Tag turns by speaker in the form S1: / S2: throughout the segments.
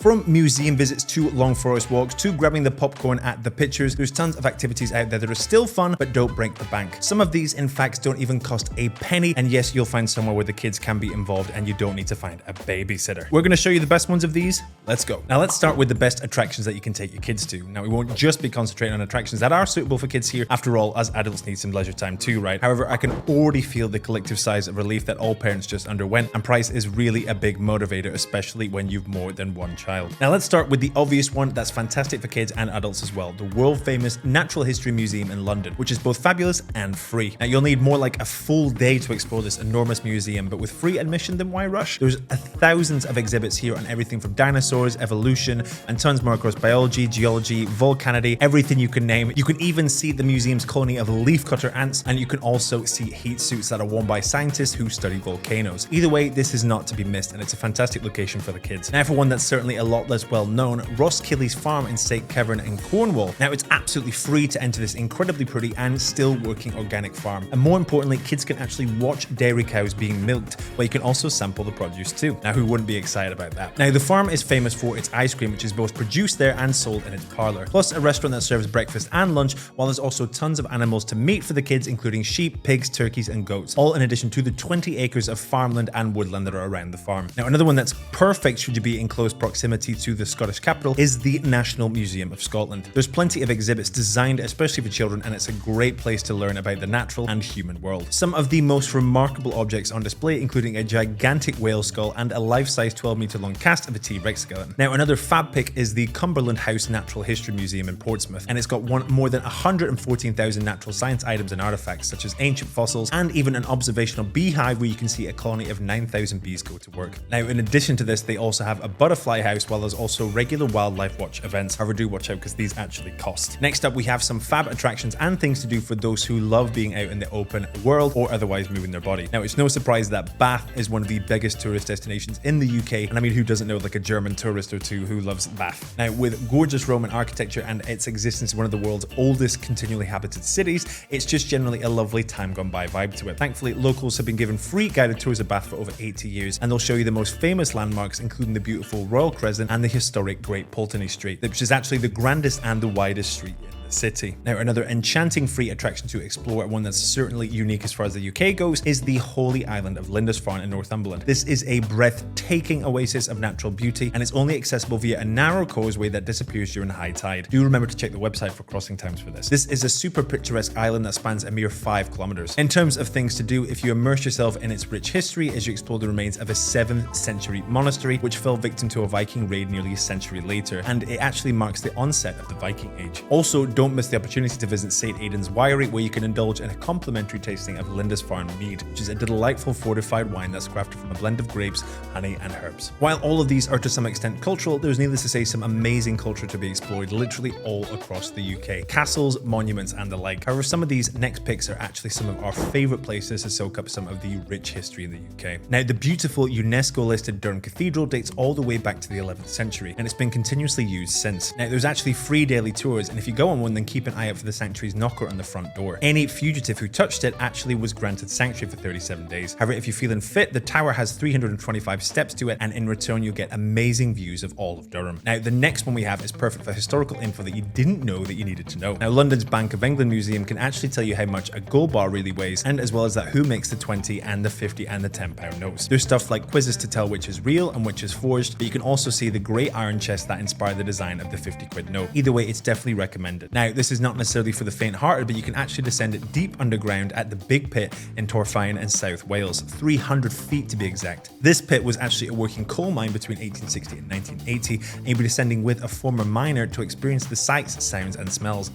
S1: From museum visits to long forest walks to grabbing the popcorn at the pictures, there's tons of activities out there that are still fun but don't break the bank. Some of these in fact don't even cost a penny, and yes, you'll find somewhere where the kids can be involved and you don't need to find a babysitter. We're going to show you the best ones of these. Let's go. Now let's start with the best attractions that you can take your kids to. Now we won't just be concentrating on attractions that are suitable for kids here. After all, as adults need some leisure time too, right? However, I can already feel the collective sighs of relief that all parents just underwent, and price is really a big motivator, especially when you've more than one child. Now let's start with the obvious one that's fantastic for kids and adults as well, the world famous Natural History Museum in London, which is both fabulous and free. Now you'll need more like a full day to explore this enormous museum, but with free admission, then why rush? There's thousands of exhibits here on everything from dinosaurs, evolution, and tons more across biology, geology, volcanology, everything you can name. You can even see the museum's colony of leafcutter ants, and you can also see heat suits that are worn by scientists who study volcanoes. Either way, this is not to be missed, and it's a fantastic location for the kids. Now for one that's certainly a lot less well known, Roskilly's farm in St. Keverne in Cornwall. Now it's absolutely free to enter this incredibly pretty and still working organic farm. And more importantly, kids can actually watch dairy cows being milked, but you can also sample the produce too. Now who wouldn't be excited about that? Now the farm is famous for its ice cream, which is both produced there and sold in its parlour, plus a restaurant that serves breakfast and lunch, while there's also tons of animals to meet for the kids, including sheep, pigs, turkeys and goats, all in addition to the 20 acres of farmland and woodland that are around the farm. Now another one that's perfect should you be in close proximity to the Scottish capital is the National Museum of Scotland. There's plenty of exhibits designed especially for children, and it's a great place to learn about the natural and human world. Some of the most remarkable objects on display including a gigantic whale skull and a life-size 12-meter long cast of a T-Rex skeleton. Now another fab pick is the Cumberland House Natural History Museum in Portsmouth, and it's got more than 114,000 natural science items and artifacts such as ancient fossils and even an observational beehive where you can see a colony of 9,000 bees go to work. Now in addition to this, they also have a butterfly house, while there's also regular wildlife watch events. However, do watch out because these actually cost. Next up, we have some fab attractions and things to do for those who love being out in the open world or otherwise moving their body. Now it's no surprise that Bath is one of the biggest tourist destinations in the UK, and I mean, who doesn't know like a German tourist or two who loves Bath? Now with gorgeous Roman architecture and its existence in one of the world's oldest continually habited cities, it's just generally a lovely time gone by vibe to it. Thankfully, locals have been given free guided tours of Bath for over 80 years, and they'll show you the most famous landmarks, including the beautiful Royal Crescent and the historic Great Pulteney Street, which is actually the grandest and the widest street in the city. Now another enchanting free attraction to explore, one that's certainly unique as far as the UK goes, is the holy island of Lindisfarne in Northumberland. This is a breathtaking oasis of natural beauty, and it's only accessible via a narrow causeway that disappears during high tide. Do remember to check the website for crossing times for this. This is a super picturesque island that spans a mere 5 kilometers. In terms of things to do, if you immerse yourself in its rich history as you explore the remains of a 7th century monastery which fell victim to a Viking raid nearly a century later, and it actually marks the onset of the Viking Age. Also, don't miss the opportunity to visit St. Aidan's Winery, where you can indulge in a complimentary tasting of Lindisfarne mead, which is a delightful fortified wine that's crafted from a blend of grapes, honey and herbs. While all of these are to some extent cultural, there's needless to say some amazing culture to be explored literally all across the UK. Castles, monuments and the like. However, some of these next picks are actually some of our favourite places to soak up some of the rich history in the UK. Now the beautiful UNESCO listed Durham Cathedral dates all the way back to the 11th century, and it's been continuously used since. Now there's actually free daily tours, and if you go on one, then keep an eye out for the sanctuary's knocker on the front door. Any fugitive who touched it actually was granted sanctuary for 37 days. However, if you're feeling fit, the tower has 325 steps to it, and in return you'll get amazing views of all of Durham. Now the next one we have is perfect for historical info that you didn't know that you needed to know. Now London's Bank of England Museum can actually tell you how much a gold bar really weighs, and as well as that who makes the 20 and the 50 and the £10 notes. There's stuff like quizzes to tell which is real and which is forged, but you can also see the great iron chest that inspired the design of the 50 quid note. Either way, it's definitely recommended. Now this is not necessarily for the faint-hearted, but you can actually descend it deep underground at the Big Pit in Torfaen in South Wales, 300 feet to be exact. This pit was actually a working coal mine between 1860 and 1980, and you'll be descending with a former miner to experience the sights, sounds and smells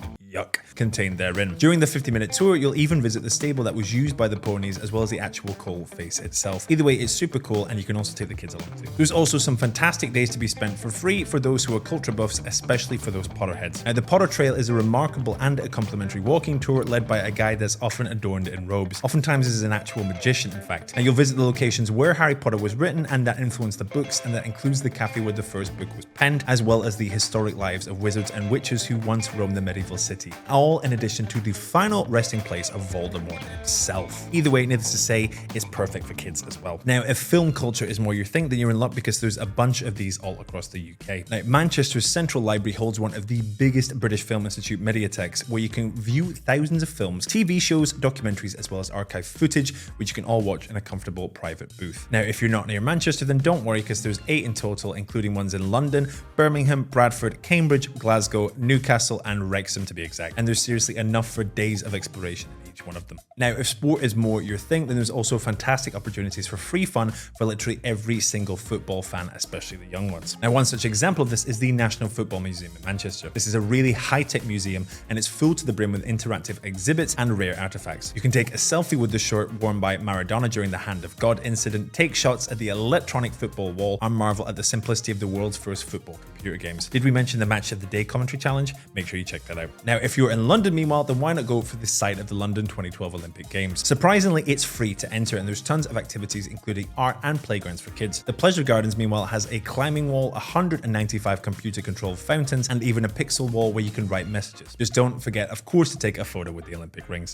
S1: contained therein. During the 50-minute tour, you'll even visit the stable that was used by the ponies, as well as the actual coal face itself. Either way, it's super cool, and you can also take the kids along too. There's also some fantastic days to be spent for free for those who are culture buffs, especially for those Potterheads. Now, the Potter Trail is a remarkable and a complimentary walking tour led by a guide that's often adorned in robes. Oftentimes, this is an actual magician, in fact. Now, you'll visit the locations where Harry Potter was written and that influenced the books, and that includes the cafe where the first book was penned, as well as the historic lives of wizards and witches who once roamed the medieval city city, all in addition to the final resting place of Voldemort himself. Either way, needless to say, it's perfect for kids as well. Now, if film culture is more your thing, then you're in luck because there's a bunch of these all across the UK. Now, Manchester's Central Library holds one of the biggest British Film Institute Mediatheques, where you can view thousands of films, TV shows, documentaries, as well as archive footage, which you can all watch in a comfortable private booth. Now, if you're not near Manchester, then don't worry, because there's 8 in total, including ones in London, Birmingham, Bradford, Cambridge, Glasgow, Newcastle, and Wrexham to be exact. And there's seriously enough for days of exploration in each one of them. Now, if sport is more your thing, then there's also fantastic opportunities for free fun for literally every single football fan, especially the young ones. Now, one such example of this is the National Football Museum in Manchester. This is a really high-tech museum, and it's full to the brim with interactive exhibits and rare artifacts. You can take a selfie with the shirt worn by Maradona during the Hand of God incident, take shots at the electronic football wall, and marvel at the simplicity of the world's first football computer games. Did we mention the Match of the Day commentary challenge? Make sure you check that out. Now, if you're in London, meanwhile, then why not go for the site of the London 2012 Olympic Games? Surprisingly, it's free to enter, and there's tons of activities, including art and playgrounds for kids. The Pleasure Gardens, meanwhile, has a climbing wall, 195 computer-controlled fountains, and even a pixel wall where you can write messages. Just don't forget, of course, to take a photo with the Olympic rings.